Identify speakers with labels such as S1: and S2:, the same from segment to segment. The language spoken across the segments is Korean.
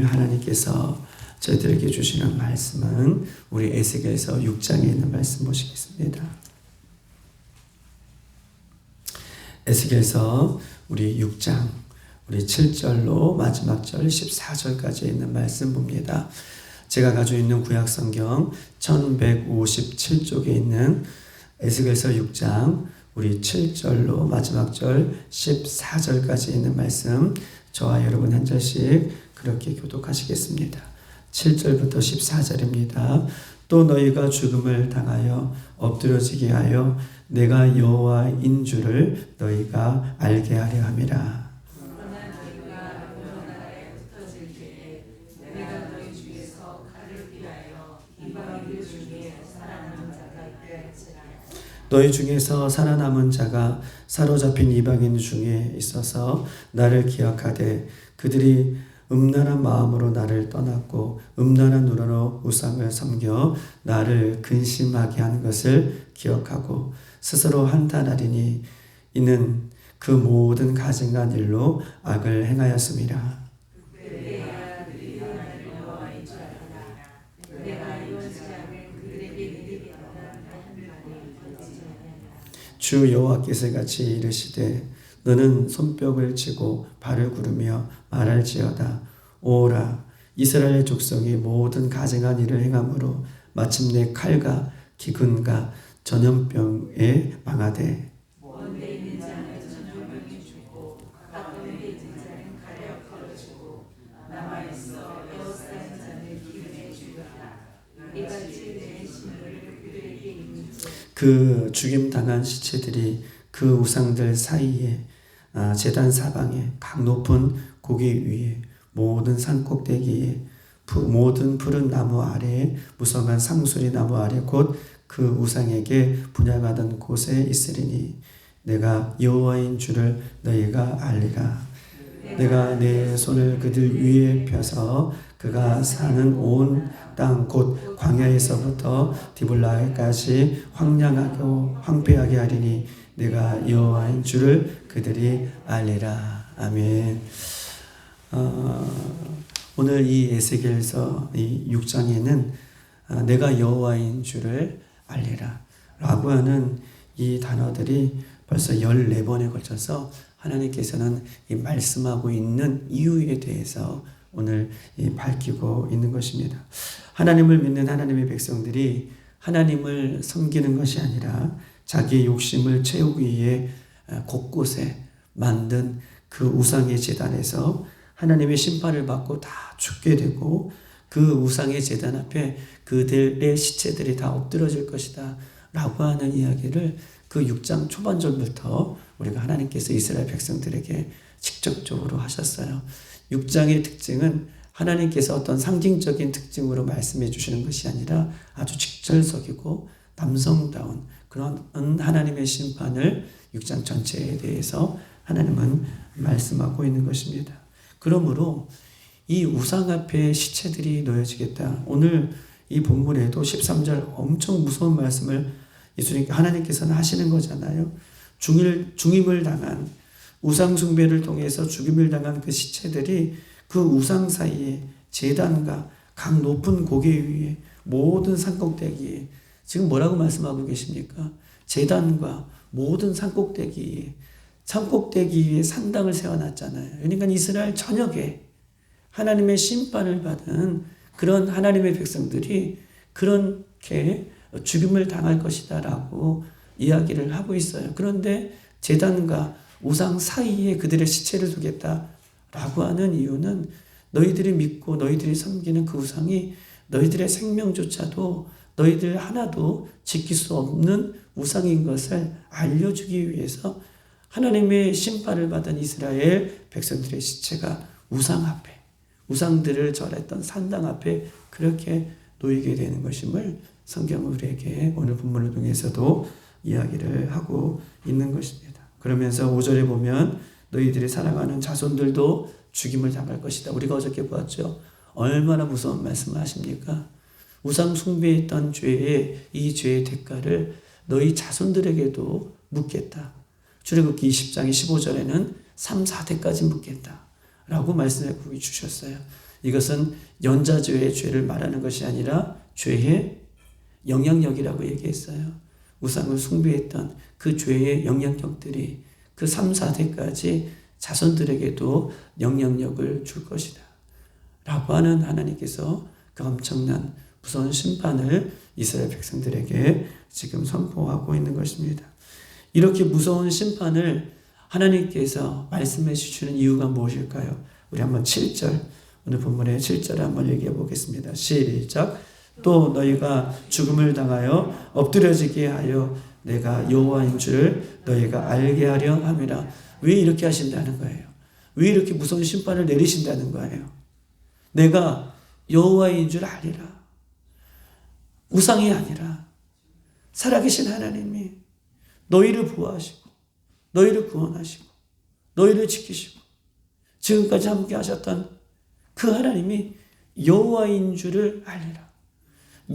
S1: 하나님께서 저희들에게 주시는 말씀은 우리 에스겔서 6장에 있는 말씀 보시겠습니다. 에스겔서 우리 6장 우리 7절로 마지막 절 14절까지 있는 말씀 봅니다. 제가 가지고 있는 구약성경 1157쪽에 있는 에스겔서 6장 우리 7절로 마지막 절 14절까지 있는 말씀, 저와 여러분 한 절씩 그렇게 교독하시겠습니다. 7절부터 14절입니다. 또 너희가 죽음을 당하여 엎드러지게 하여 내가 여호와인 줄을 너희가 알게 하려 함이라. 너희 중에서 살아남은 자가 사로잡힌 이방인 중에 있어서 나를 기억하되 그들이 음란한 마음으로 나를 떠났고 음란한 눈으로 우상을 섬겨 나를 근심하게 한 것을 기억하고 스스로 한탄하리니 이는 그 모든 가증한 일로 악을 행하였음이라. 주 여호와께서 같이 이르시되 너는 손뼉을 치고 발을 구르며 말할지어다. 오라 이스라엘 족속이 모든 가증한 일을 행함으로 마침내 칼과 기근과 전염병에 망하되 먼데 있는 자는 전염병이 죽고 가까운데 있는 자는 칼에 엎드러지고 남아있어 에워싸인 자는 기근에 죽었다. 이같이 내 신을 그들에게 입는 그 죽임당한 시체들이 그 우상들 사이에 제단 사방에 각 높은 고기 위에 모든 산꼭대기에 모든 푸른 나무 아래에 무성한 상수리 나무 아래 곧 그 우상에게 분향하던 곳에 있으리니 내가 여호와인 줄을 너희가 알리라. 내가 내 손을 그들 위에 펴서 그가 사는 온 땅 곧 광야에서부터 디블라에까지 황량하고 황폐하게 하리니 내가 여호와인 줄을 그들이 알리라. 아멘. 오늘 이 에스겔서 이 6장에는 내가 여호와인 줄을 알리라 라고 하는 이 단어들이 벌써 14번에 걸쳐서 하나님께서는 이 말씀하고 있는 이유에 대해서 오늘 밝히고 있는 것입니다. 하나님을 믿는 하나님의 백성들이 하나님을 섬기는 것이 아니라 자기의 욕심을 채우기 위해 곳곳에 만든 그 우상의 제단에서 하나님의 심판을 받고 다 죽게 되고 그 우상의 제단 앞에 그들의 시체들이 다 엎드러질 것이다 라고 하는 이야기를 그 6장 초반절부터 우리가 하나님께서 이스라엘 백성들에게 직접적으로 하셨어요. 6장의 특징은 하나님께서 어떤 상징적인 특징으로 말씀해 주시는 것이 아니라 아주 직설적이고 남성다운 그런 하나님의 심판을 6장 전체에 대해서 하나님은 말씀하고 있는 것입니다. 그러므로 이 우상 앞에 시체들이 놓여지겠다. 오늘 이 본문에도 13절 엄청 무서운 말씀을 예수님 하나님께서는 하시는 거잖아요. 중임을 당한 우상 숭배를 통해서 죽임을 당한 그 시체들이 그 우상 사이에 제단과 각 높은 고개 위에 모든 산꼭대기에 지금 뭐라고 말씀하고 계십니까? 제단과 모든 산꼭대기 위에 산당을 세워놨잖아요. 그러니까 이스라엘 전역에 하나님의 심판을 받은 그런 하나님의 백성들이 그렇게 죽임을 당할 것이다 라고 이야기를 하고 있어요. 그런데 제단과 우상 사이에 그들의 시체를 두겠다 라고 하는 이유는 너희들이 믿고 너희들이 섬기는 그 우상이 너희들의 생명조차도 너희들 하나도 지킬 수 없는 우상인 것을 알려주기 위해서 하나님의 심판을 받은 이스라엘 백성들의 시체가 우상 앞에 우상들을 절했던 산당 앞에 그렇게 놓이게 되는 것임을 성경은 우리에게 오늘 본문을 통해서도 이야기를 하고 있는 것입니다. 그러면서 5절에 보면 너희들이 살아가는 자손들도 죽임을 당할 것이다. 우리가 어저께 보았죠. 얼마나 무서운 말씀을 하십니까? 우상 숭배했던 이 죄의 대가를 너희 자손들에게도 묻겠다. 출애굽기 20장 15절에는 3, 4대까지 묻겠다 라고 말씀해 주셨어요. 이것은 연좌제의 죄를 말하는 것이 아니라 죄의 영향력이라고 얘기했어요. 우상을 숭배했던 그 죄의 영향력들이 그 3, 4대까지 자손들에게도 영향력을 줄 것이다 라고 하는 하나님께서 그 엄청난 무서운 심판을 이스라엘 백성들에게 지금 선포하고 있는 것입니다. 이렇게 무서운 심판을 하나님께서 말씀해 주시는 이유가 무엇일까요? 우리 한번 7절, 오늘 본문의 7절을 한번 얘기해 보겠습니다. 시작. 또 너희가 죽음을 당하여 엎드려지게 하여 내가 여호와인 줄 너희가 알게 하려 함이라. 왜 이렇게 하신다는 거예요? 왜 이렇게 무서운 심판을 내리신다는 거예요? 내가 여호와인 줄 알리라. 우상이 아니라 살아계신 하나님이 너희를 보호하시고 너희를 구원하시고 너희를 지키시고 지금까지 함께 하셨던 그 하나님이 여호와인 줄을 알리라.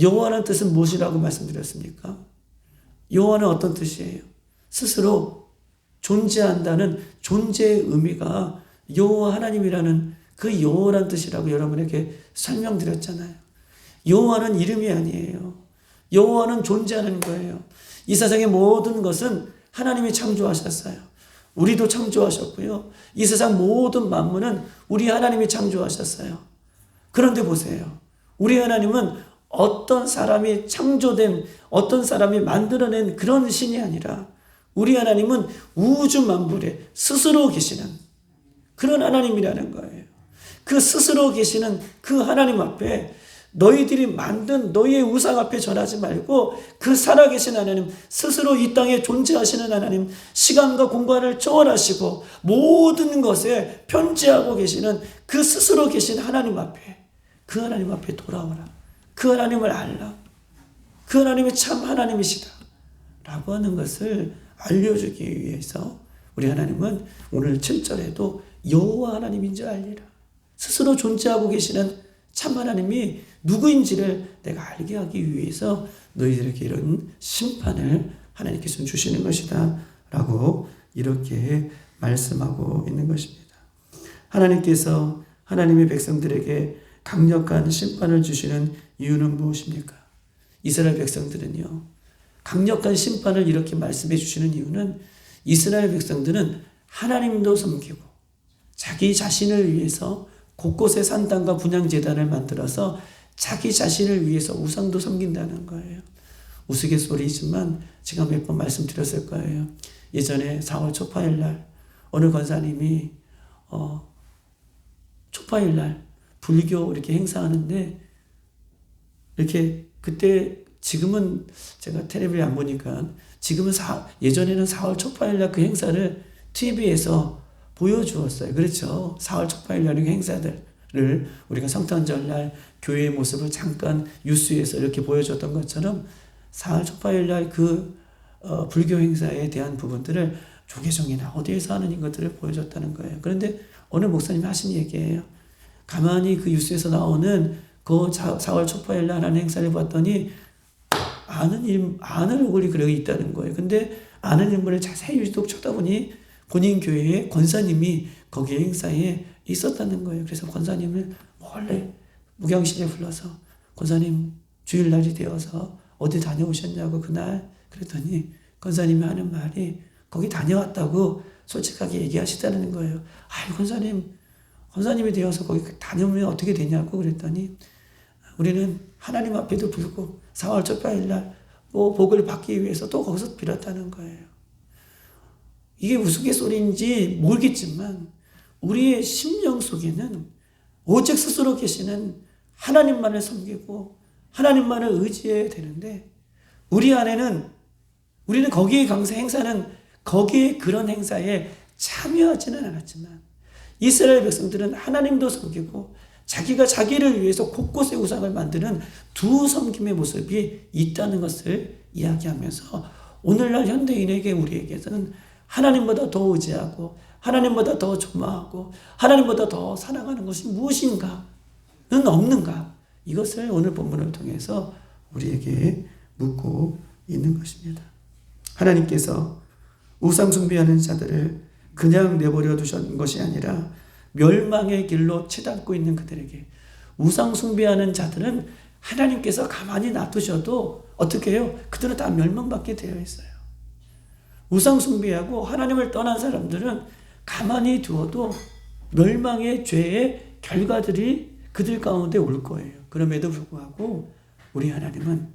S1: 여호와라는 뜻은 무엇이라고 말씀드렸습니까? 여호와는 어떤 뜻이에요? 스스로 존재한다는 존재의 의미가 여호와 하나님이라는 그 여호와라는 뜻이라고 여러분에게 설명드렸잖아요. 여호와는 이름이 아니에요. 여호와는 존재하는 거예요. 이 세상의 모든 것은 하나님이 창조하셨어요. 우리도 창조하셨고요. 이 세상 모든 만물은 우리 하나님이 창조하셨어요. 그런데 보세요. 우리 하나님은 어떤 사람이 창조된, 어떤 사람이 만들어낸 그런 신이 아니라 우리 하나님은 우주 만물에 스스로 계시는 그런 하나님이라는 거예요. 그 스스로 계시는 그 하나님 앞에 너희들이 만든 너희의 우상 앞에 절하지 말고 그 살아계신 하나님, 스스로 이 땅에 존재하시는 하나님, 시간과 공간을 초월하시고 모든 것에 편지하고 계시는 그 스스로 계신 하나님 앞에, 그 하나님 앞에 돌아오라. 그 하나님을 알라. 그 하나님이 참 하나님이시다 라고 하는 것을 알려주기 위해서 우리 하나님은 오늘 7절에도 여호와 하나님인 줄 알리라. 스스로 존재하고 계시는 참 하나님이 누구인지를 내가 알게 하기 위해서 너희들에게 이런 심판을 하나님께서 주시는 것이다 라고 이렇게 말씀하고 있는 것입니다. 하나님께서 하나님의 백성들에게 강력한 심판을 주시는 이유는 무엇입니까? 이스라엘 백성들은요, 강력한 심판을 이렇게 말씀해 주시는 이유는 이스라엘 백성들은 하나님도 섬기고 자기 자신을 위해서 곳곳에 산당과 분향제단을 만들어서 자기 자신을 위해서 우상도 섬긴다는 거예요. 우스갯소리지만 제가 몇 번 말씀드렸을 거예요. 예전에 4월 초파일날 어느 권사님이 초파일날 불교 이렇게 행사하는데 이렇게 그때 지금은 제가 텔레비를 안 보니까 지금은 예전에는 4월 초파일날 그 행사를 TV에서 보여주었어요. 그렇죠. 4월 초파일날 행사들을 우리가 성탄절날 교회의 모습을 잠깐 뉴스에서 이렇게 보여줬던 것처럼 4월 초파일날 그 불교 행사에 대한 부분들을 조계종이나 어디에서 하는 것들을 보여줬다는 거예요. 그런데 오늘 목사님이 하신 얘기예요. 가만히 그 뉴스에서 나오는 그 4월 초파일날 하는 행사를 봤더니 아는 얼굴이 그러고 있다는 거예요. 근데 아는 인물을 자세히 유독 쳐다보니 본인 교회의 권사님이 거기 행사에 있었다는 거예요. 그래서 권사님을 몰래 무경실에 불러서 권사님 주일날이 되어서 어디 다녀오셨냐고 그날 그랬더니 권사님이 하는 말이 거기 다녀왔다고 솔직하게 얘기하시다는 거예요. 아이 권사님이 되어서 거기 다녀오면 어떻게 되냐고 그랬더니 우리는 하나님 앞에도 불고 4월 초파일날 복을 받기 위해서 또 거기서 빌었다는 거예요. 이게 우스갯소리인지 모르겠지만 우리의 심령 속에는 오직 스스로 계시는 하나님만을 섬기고 하나님만을 의지해야 되는데 우리는 거기에 행사는 거기에 그런 행사에 참여하지는 않았지만 이스라엘 백성들은 하나님도 섬기고 자기가 자기를 위해서 곳곳에 우상을 만드는 두 섬김의 모습이 있다는 것을 이야기하면서 오늘날 현대인에게 우리에게는 하나님보다 더 의지하고 하나님보다 더 조마하고 하나님보다 더 사랑하는 것이 무엇인가는 없는가? 이것을 오늘 본문을 통해서 우리에게 묻고 있는 것입니다. 하나님께서 우상 숭배하는 자들을 그냥 내버려 두신 것이 아니라 멸망의 길로 치닫고 있는 그들에게, 우상 숭배하는 자들은 하나님께서 가만히 놔두셔도 어떻게 해요? 그들은 다 멸망받게 되어 있어요. 우상 숭배하고 하나님을 떠난 사람들은 가만히 두어도 멸망의 죄의 결과들이 그들 가운데 올 거예요. 그럼에도 불구하고 우리 하나님은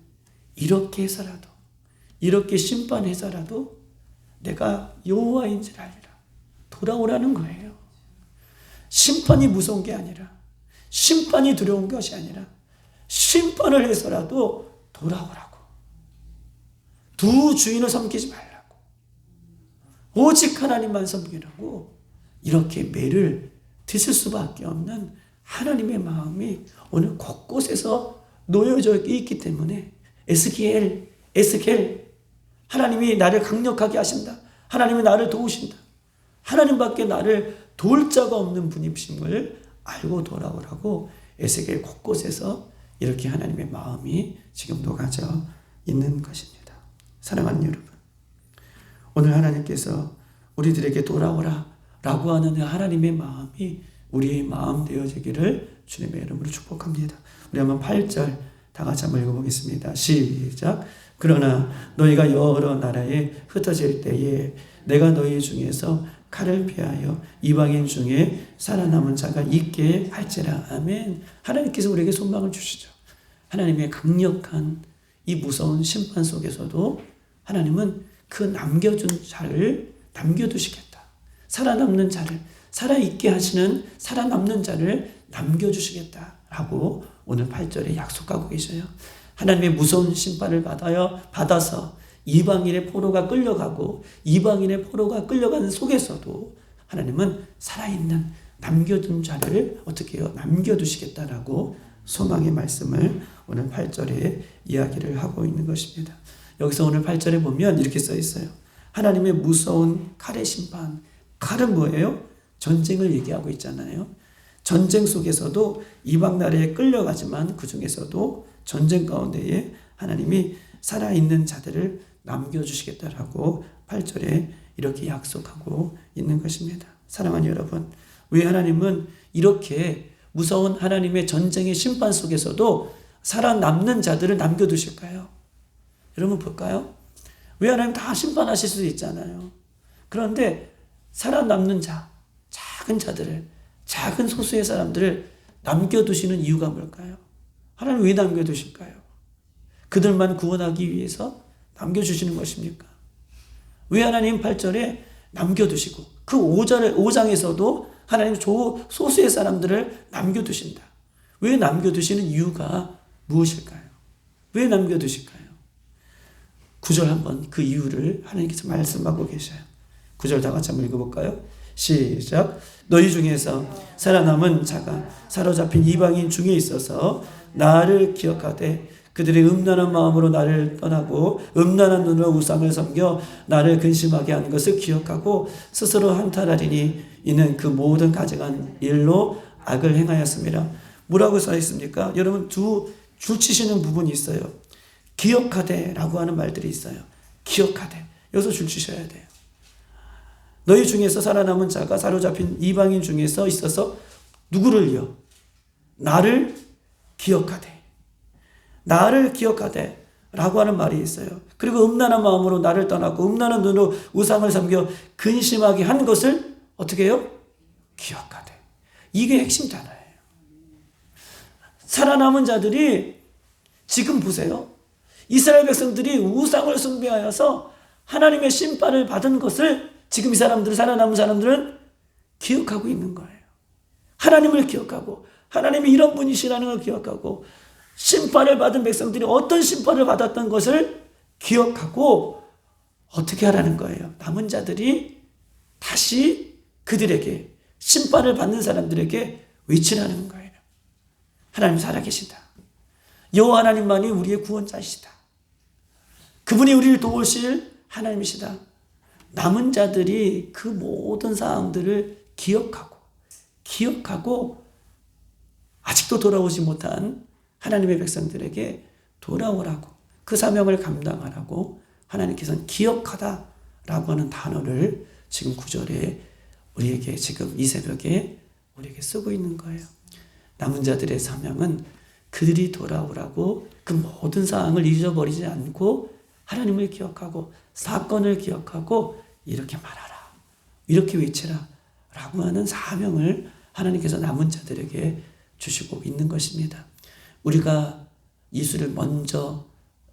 S1: 이렇게 해서라도, 이렇게 심판해서라도 내가 여호와인 줄 알리라, 돌아오라는 거예요. 심판이 무서운 게 아니라, 심판이 두려운 것이 아니라 심판을 해서라도 돌아오라고. 두 주인을 섬기지 말라고, 오직 하나님만 섬기라고, 이렇게 매를 드실 수밖에 없는 하나님의 마음이 오늘 곳곳에서 놓여져 있기 때문에 에스겔, 하나님이 나를 강력하게 하신다, 하나님이 나를 도우신다, 하나님밖에 나를 도울 자가 없는 분이심을 알고 돌아오라고 에스겔 곳곳에서 이렇게 하나님의 마음이 지금 녹아져 있는 것입니다. 사랑하는 여러분, 오늘 하나님께서 우리들에게 돌아오라 라고 하는 하나님의 마음이 우리의 마음 되어지기를 주님의 이름으로 축복합니다. 우리 한번 8절 다 같이 한번 읽어보겠습니다. 시작. 그러나 너희가 여러 나라에 흩어질 때에 내가 너희 중에서 칼을 피하여 이방인 중에 살아남은 자가 있게 할지라. 아멘. 하나님께서 우리에게 소망을 주시죠. 하나님의 강력한 이 무서운 심판 속에서도 하나님은 그 남겨준 자를 남겨두시겠다. 살아남는 자를, 살아있게 하시는 살아남는 자를 남겨주시겠다라고 오늘 8절에 약속하고 계셔요. 하나님의 무서운 심판을 받아서 이방인의 포로가 끌려가고 이방인의 포로가 끌려가는 속에서도 하나님은 살아있는 남겨둔 자를 어떻게 해요? 남겨두시겠다라고 소망의 말씀을 오늘 8절에 이야기를 하고 있는 것입니다. 여기서 오늘 8절에 보면 이렇게 써 있어요. 하나님의 무서운 칼의 심판. 칼은 뭐예요? 전쟁을 얘기하고 있잖아요. 전쟁 속에서도 이방 나라에 끌려가지만 그 중에서도 전쟁 가운데에 하나님이 살아있는 자들을 남겨주시겠다라고 8절에 이렇게 약속하고 있는 것입니다. 사랑하는 여러분, 왜 하나님은 이렇게 무서운 하나님의 전쟁의 심판 속에서도 살아남는 자들을 남겨두실까요? 여러분 볼까요? 왜 하나님 다 심판하실 수 있잖아요. 그런데 살아남는 자, 작은 자들을, 작은 소수의 사람들을 남겨두시는 이유가 뭘까요? 하나님 왜 남겨두실까요? 그들만 구원하기 위해서 남겨주시는 것입니까? 왜 하나님 8절에 남겨두시고 그 5장에서도 하나님 소수의 사람들을 남겨두신다. 왜 남겨두시는 이유가 무엇일까요? 왜 남겨두실까요? 9절 한번 그 이유를 하나님께서 말씀하고 계셔요. 9절 다 같이 한번 읽어볼까요? 시작. 너희 중에서 살아남은 자가 사로잡힌 이방인 중에 있어서 나를 기억하되 그들이 음란한 마음으로 나를 떠나고 음란한 눈으로 우상을 섬겨 나를 근심하게 하는 것을 기억하고 스스로 한탄하리니 이는 그 모든 가증한 일로 악을 행하였습니다. 뭐라고 써 있습니까? 여러분 두 줄치시는 부분이 있어요. 기억하되 라고 하는 말들이 있어요. 기억하되. 여기서 줄치셔야 돼요. 너희 중에서 살아남은 자가 사로잡힌 이방인 중에서 있어서 누구를요? 나를 기억하되. 나를 기억하되 라고 하는 말이 있어요. 그리고 음란한 마음으로 나를 떠나고 음란한 눈으로 우상을 섬겨 근심하게 한 것을 어떻게 해요? 기억하되. 이게 핵심 단어예요. 살아남은 자들이 지금 보세요. 이스라엘 백성들이 우상을 숭배하여서 하나님의 심판을 받은 것을 지금 이 사람들, 살아남은 사람들은 기억하고 있는 거예요. 하나님을 기억하고 하나님이 이런 분이시라는 걸 기억하고 심판을 받은 백성들이 어떤 심판을 받았던 것을 기억하고 어떻게 하라는 거예요? 남은 자들이 다시 그들에게 심판을 받는 사람들에게 외치라는 거예요. 하나님 살아계시다. 여호와 하나님만이 우리의 구원자이시다. 그분이 우리를 도우실 하나님이시다. 남은 자들이 그 모든 사항들을 기억하고 아직도 돌아오지 못한 하나님의 백성들에게 돌아오라고, 그 사명을 감당하라고 하나님께서는 기억하다라고 하는 단어를 지금 9절에 우리에게 지금 이 새벽에 우리에게 쓰고 있는 거예요. 남은 자들의 사명은 그들이 돌아오라고 그 모든 사항을 잊어버리지 않고 하나님을 기억하고 사건을 기억하고 이렇게 말하라, 이렇게 외치라 라고 하는 사명을 하나님께서 남은 자들에게 주시고 있는 것입니다. 우리가 예수를 먼저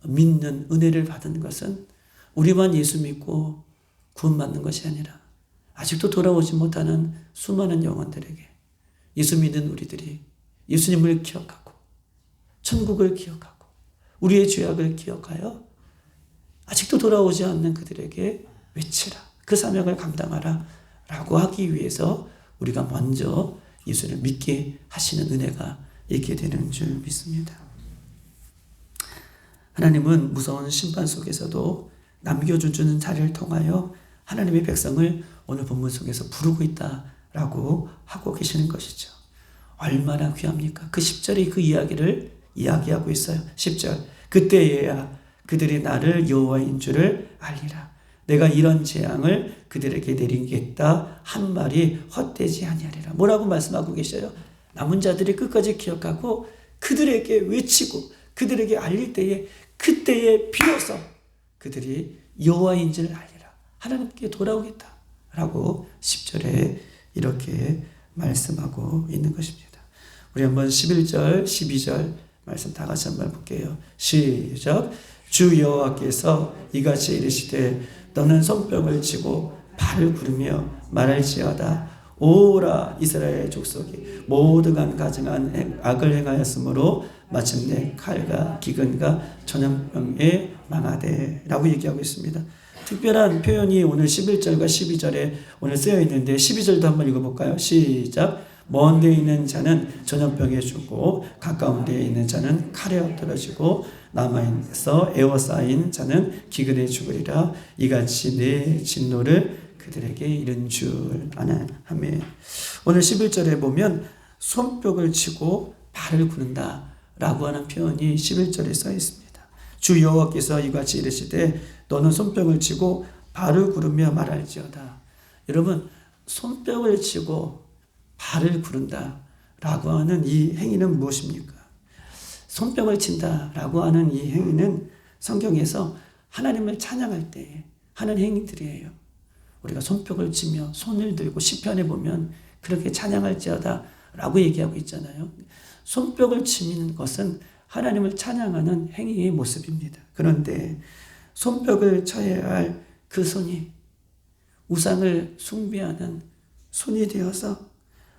S1: 믿는 은혜를 받은 것은 우리만 예수 믿고 구원받는 것이 아니라 아직도 돌아오지 못하는 수많은 영혼들에게 예수 믿는 우리들이 예수님을 기억하고 천국을 기억하고 우리의 죄악을 기억하여 아직도 돌아오지 않는 그들에게 외치라, 그 사명을 감당하라 라고 하기 위해서 우리가 먼저 예수를 믿게 하시는 은혜가 있게 되는 줄 믿습니다. 하나님은 무서운 심판 속에서도 남겨주는 자를 통하여 하나님의 백성을 오늘 본문 속에서 부르고 있다라고 하고 계시는 것이죠. 얼마나 귀합니까? 그 10절이 그 이야기를 이야기하고 있어요. 10절, 그때에야 그들이 나를 여호와인 줄을 알리라. 내가 이런 재앙을 그들에게 내리겠다 한 말이 헛되지 아니하리라. 뭐라고 말씀하고 계셔요? 남은 자들이 끝까지 기억하고 그들에게 외치고 그들에게 알릴 때에 그때에 비로소 그들이 여호와인 줄 알리라. 하나님께 돌아오겠다라고 10절에 이렇게 말씀하고 있는 것입니다. 우리 한번 11절, 12절 말씀 다 같이 한번 볼게요. 시작. 주 여호와께서 이같이 이르시되 너는 손뼉을 치고 발을 구르며 말할지어다. 오라 이스라엘 족속이 모두가 가증한 악을 행하였으므로 마침내 칼과 기근과 전염병에 망하되 라고 얘기하고 있습니다. 특별한 표현이 오늘 11절과 12절에 오늘 쓰여 있는데 12절도 한번 읽어볼까요? 시작. 먼 데에 있는 자는 전염병에 죽고 가까운 데에 있는 자는 칼에 엎드러지고 남아있어 에워싸인 자는 기근에 죽으리라. 이같이 내 진노를 그들에게 이른 줄 아나. 아멘. 오늘 11절에 보면 손뼉을 치고 발을 구른다 라고 하는 표현이 11절에 써 있습니다. 주 여호와께서 이같이 이르시되 너는 손뼉을 치고 발을 구르며 말할지어다. 여러분, 손뼉을 치고 발을 구른다 라고 하는 이 행위는 무엇입니까? 손뼉을 친다 라고 하는 이 행위는 성경에서 하나님을 찬양할 때 하는 행위들이에요. 우리가 손뼉을 치며 손을 들고 시편에 보면 그렇게 찬양할지어다 라고 얘기하고 있잖아요. 손뼉을 치는 것은 하나님을 찬양하는 행위의 모습입니다. 그런데 손뼉을 쳐야 할 그 손이 우상을 숭배하는 손이 되어서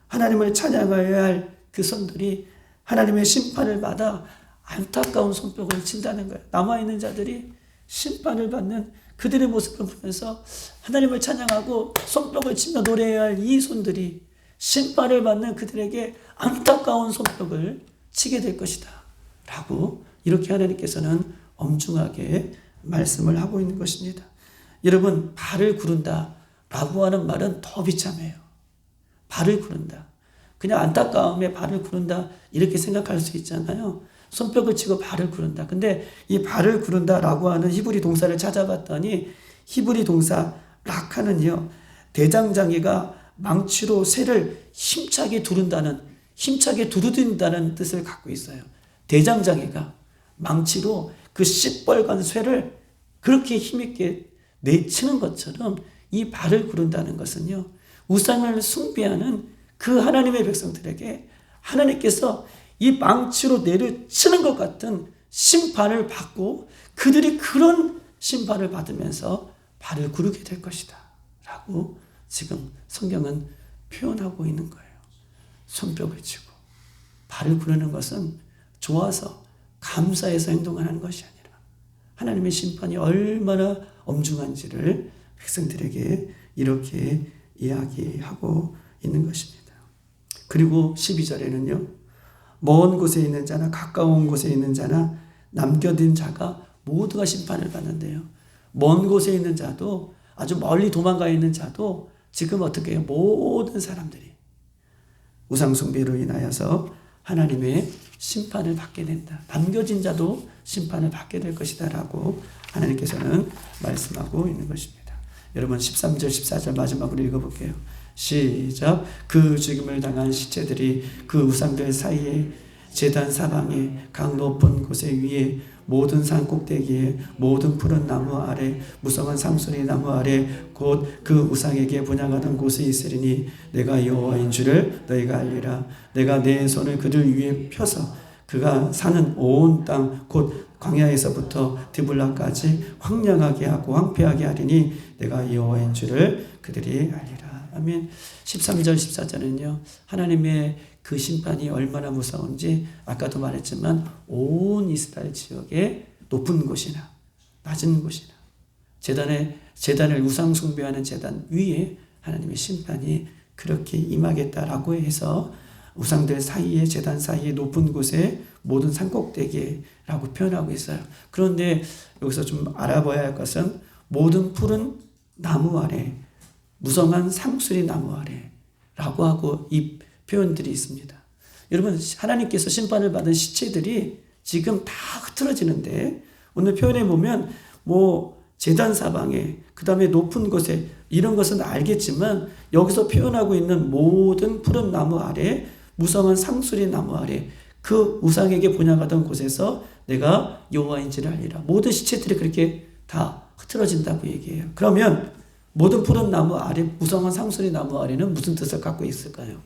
S1: 하나님을 찬양해야 할 그 손들이 하나님의 심판을 받아 안타까운 손뼉을 친다는 거예요. 남아있는 자들이 심판을 받는 그들의 모습을 보면서 하나님을 찬양하고 손뼉을 치며 노래해야 할 이 손들이 심판을 받는 그들에게 안타까운 손뼉을 치게 될 것이다 라고 이렇게 하나님께서는 엄중하게 말씀을 하고 있는 것입니다. 여러분, 발을 구른다 라고 하는 말은 더 비참해요. 발을 구른다. 그냥 안타까움에 발을 구른다 이렇게 생각할 수 있잖아요. 손뼉을 치고 발을 구른다. 근데 이 발을 구른다 라고 하는 히브리 동사를 찾아봤더니 히브리 동사 락하는요, 대장장이가 망치로 쇠를 힘차게 두르든다는 뜻을 갖고 있어요. 대장장이가 망치로 그 시뻘건 쇠를 그렇게 힘있게 내치는 것처럼 이 발을 구른다는 것은요, 우상을 숭배하는 그 하나님의 백성들에게 하나님께서 이 망치로 내려치는 것 같은 심판을 받고 그들이 그런 심판을 받으면서 발을 구르게 될 것이다 라고 지금 성경은 표현하고 있는 거예요. 손뼉을 치고 발을 구르는 것은 좋아서 감사해서 행동하는 것이 아니라 하나님의 심판이 얼마나 엄중한지를 백성들에게 이렇게 이야기하고 있는 것입니다. 그리고 12절에는요. 먼 곳에 있는 자나 가까운 곳에 있는 자나 남겨진 자가 모두가 심판을 받는데요. 먼 곳에 있는 자도 아주 멀리 도망가 있는 자도 지금 어떻게 해요? 모든 사람들이 우상숭배로 인하여서 하나님의 심판을 받게 된다. 남겨진 자도 심판을 받게 될 것이다 라고 하나님께서는 말씀하고 있는 것입니다. 여러분 13절 14절 마지막으로 읽어볼게요. 시작. 그 죽임을 당한 시체들이 그 우상들 사이에 제단 사방에 각 높은 곳에 위에 모든 산 꼭대기에 모든 푸른 나무 아래 무성한 상수리 나무 아래 곧 그 우상에게 분향하던 곳에 있으리니 내가 여호와인 줄을 너희가 알리라. 내가 내 손을 그들 위에 펴서 그가 사는 온 땅 곧 광야에서부터 디블라까지 황량하게 하고 황폐하게 하리니 내가 여호와인 줄을 그들이 알리라. 아멘. 13절 14절은요 하나님의 그 심판이 얼마나 무서운지 아까도 말했지만 온 이스라엘 지역의 높은 곳이나 낮은 곳이나 제단을 우상 숭배하는 제단 위에 하나님의 심판이 그렇게 임하겠다라고 해서 우상들 사이에 제단 사이에 높은 곳에 모든 산꼭대기라고 표현하고 있어요. 그런데 여기서 좀 알아봐야 할 것은 모든 푸른 나무 아래 무성한 상수리 나무 아래라고 하고 이 표현들이 있습니다. 여러분 하나님께서 심판을 받은 시체들이 지금 다 흐트러지는데 오늘 표현해 보면 뭐 제단 사방에 그 다음에 높은 곳에 이런 것은 알겠지만 여기서 표현하고 있는 모든 푸른 나무 아래 무성한 상수리 나무 아래 그 우상에게 분향하던 곳에서 내가 여호와인지를 알리라. 모든 시체들이 그렇게 다 흐트러진다고 얘기해요. 그러면 모든 푸른 나무 아래 무성한 상수리 나무 아래는 무슨 뜻을 갖고 있을까요?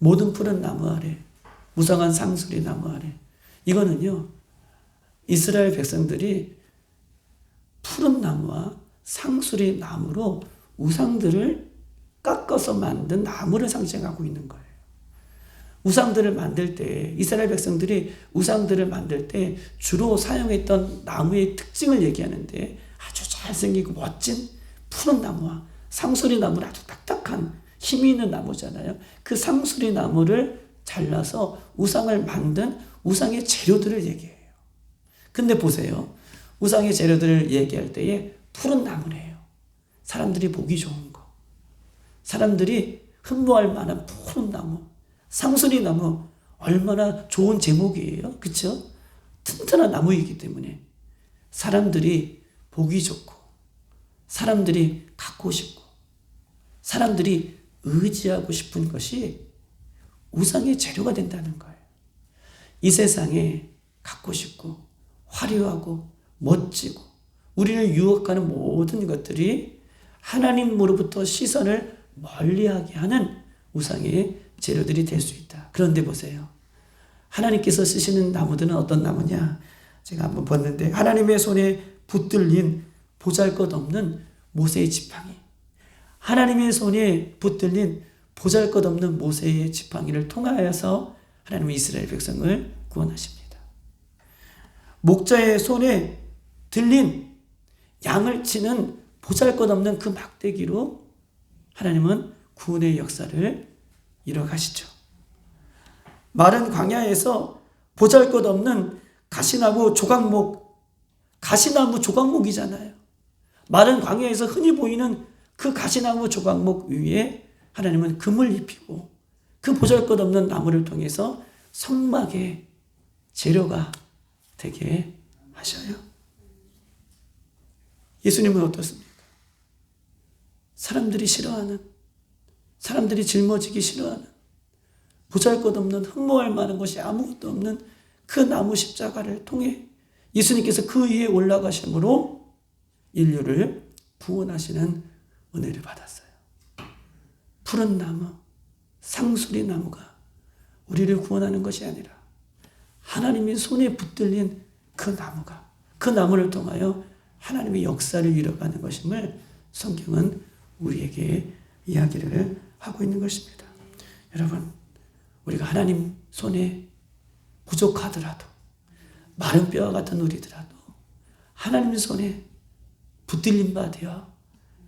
S1: 모든 푸른 나무 아래 무성한 상수리 나무 아래 이거는요 이스라엘 백성들이 푸른 나무와 상수리 나무로 우상들을 깎아서 만든 나무를 상징하고 있는 거예요. 우상들을 만들 때 이스라엘 백성들이 우상들을 만들 때 주로 사용했던 나무의 특징을 얘기하는데 아주 잘생기고 멋진 푸른 나무와 상수리 나무는 아주 딱딱한 힘이 있는 나무잖아요. 그 상수리 나무를 잘라서 우상을 만든 우상의 재료들을 얘기해요. 근데 보세요. 우상의 재료들을 얘기할 때에 푸른 나무래요. 사람들이 보기 좋은 거. 사람들이 흠모할 만한 푸른 나무. 상수리 나무 얼마나 좋은 제목이에요. 그렇죠? 튼튼한 나무이기 때문에 사람들이 보기 좋고 사람들이 갖고 싶고 사람들이 의지하고 싶은 것이 우상의 재료가 된다는 거예요. 이 세상에 갖고 싶고 화려하고 멋지고 우리를 유혹하는 모든 것들이 하나님으로부터 시선을 멀리하게 하는 우상의 재료들이 될 수 있다. 그런데 보세요. 하나님께서 쓰시는 나무들은 어떤 나무냐? 제가 한번 봤는데 하나님의 손에 붙들린 보잘것없는 모세의 지팡이. 하나님의 손에 붙들린 보잘것없는 모세의 지팡이를 통하여서 하나님은 이스라엘 백성을 구원하십니다. 목자의 손에 들린 양을 치는 보잘것없는 그 막대기로 하나님은 구원의 역사를 이뤄가시죠. 마른 광야에서 보잘것없는 가시나무 조각목이잖아요. 마른 광야에서 흔히 보이는 그 가시나무 조각목 위에 하나님은 금을 입히고 그 보잘것없는 나무를 통해서 성막의 재료가 되게 하셔요. 예수님은 어떻습니까? 사람들이 싫어하는, 사람들이 짊어지기 싫어하는, 보잘것없는 흠모할 만한 것이 아무것도 없는 그 나무 십자가를 통해 예수님께서 그 위에 올라가심으로 인류를 구원하시는 은혜를 받았어요. 푸른 나무, 상수리 나무가 우리를 구원하는 것이 아니라 하나님의 손에 붙들린 그 나무가 그 나무를 통하여 하나님의 역사를 이뤄가는 것임을 성경은 우리에게 이야기를 하고 있는 것입니다. 여러분, 우리가 하나님 손에 부족하더라도 마른 뼈와 같은 우리더라도 하나님의 손에 붙들린 바 되어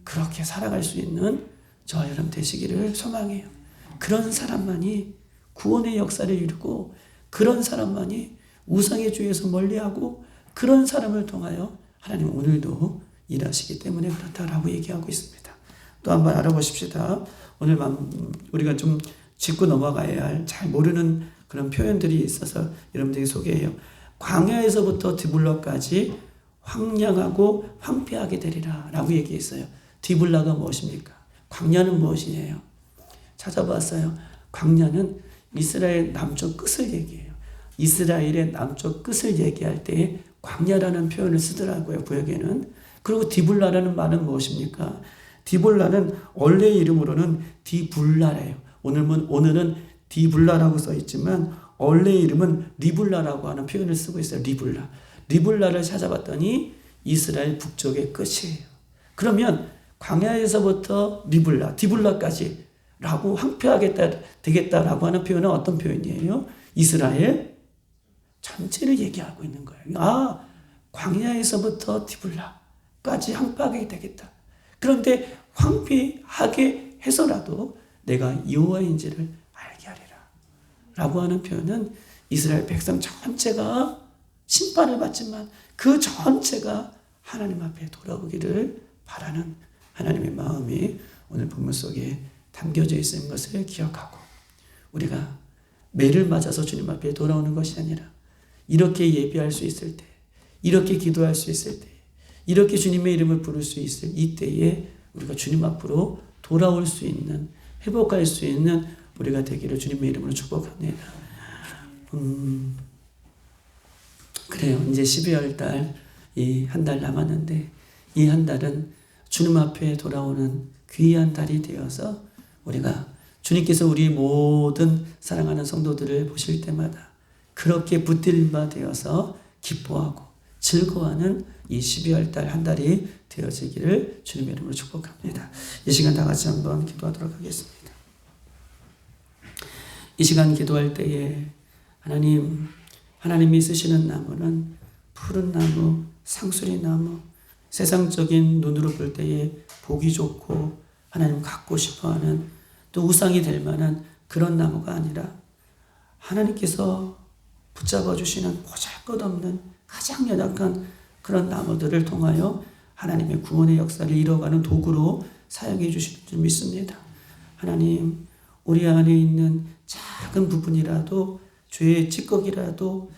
S1: 그렇게 살아갈 수 있는 저와 여러분 되시기를 소망해요. 그런 사람만이 구원의 역사를 이루고 그런 사람만이 우상의 주에서 멀리하고 그런 사람을 통하여 하나님은 오늘도 일하시기 때문에 그렇다라고 얘기하고 있습니다. 또 한번 알아보십시다. 오늘 우리가 좀 짚고 넘어가야 할 잘 모르는 그런 표현들이 있어서 여러분들에게 소개해요. 광야에서부터 디블라까지 황량하고 황폐하게 되리라 라고 얘기했어요. 디블라가 무엇입니까? 광야는 무엇이에요? 찾아봤어요. 광야는 이스라엘 남쪽 끝을 얘기해요. 이스라엘의 남쪽 끝을 얘기할 때에 광야라는 표현을 쓰더라고요. 구약에는. 그리고 디블라라는 말은 무엇입니까? 디볼라는 원래 이름으로는 디불라래요. 오늘은 디불라라고 써 있지만 원래 이름은 리블라라고 하는 표현을 쓰고 있어요. 리블라. 리블라를 찾아봤더니 이스라엘 북쪽의 끝이에요. 그러면 광야에서부터 리블라, 디블라까지 라고 황폐하겠다 되겠다라고 하는 표현은 어떤 표현이에요? 이스라엘 전체를 얘기하고 있는 거예요. 광야에서부터 디블라까지 황폐하게 되겠다. 그런데 황폐하게 해서라도 내가 여호와인지를 알게 하리라 라고 하는 표현은 이스라엘 백성 전체가 심판을 받지만 그 전체가 하나님 앞에 돌아오기를 바라는 하나님의 마음이 오늘 본문 속에 담겨져 있는 것을 기억하고 우리가 매를 맞아서 주님 앞에 돌아오는 것이 아니라 이렇게 예배할 수 있을 때, 이렇게 기도할 수 있을 때, 이렇게 주님의 이름을 부를 수 있을 이때에 우리가 주님 앞으로 돌아올 수 있는, 회복할 수 있는 우리가 되기를 주님의 이름으로 축복합니다. 그래요. 이제 12월 달 이 한 달 남았는데 이 한 달은 주님 앞에 돌아오는 귀한 달이 되어서 우리가 주님께서 우리 모든 사랑하는 성도들을 보실 때마다 그렇게 붙들림 바 되어서 기뻐하고 즐거워하는 이 12월 달 한 달이 되어지기를 주님의 이름으로 축복합니다. 이 시간 다 같이 한번 기도하도록 하겠습니다. 이 시간 기도할 때에 하나님이 쓰시는 나무는 푸른 나무, 상수리 나무, 세상적인 눈으로 볼 때에 보기 좋고 하나님 갖고 싶어하는 또 우상이 될 만한 그런 나무가 아니라 하나님께서 붙잡아 주시는 보잘것없는 가장 연약한 그런 나무들을 통하여 하나님의 구원의 역사를 이뤄가는 도구로 사용해 주시는 줄 믿습니다. 하나님, 우리 안에 있는 작은 부분이라도 죄의 찌꺼기라도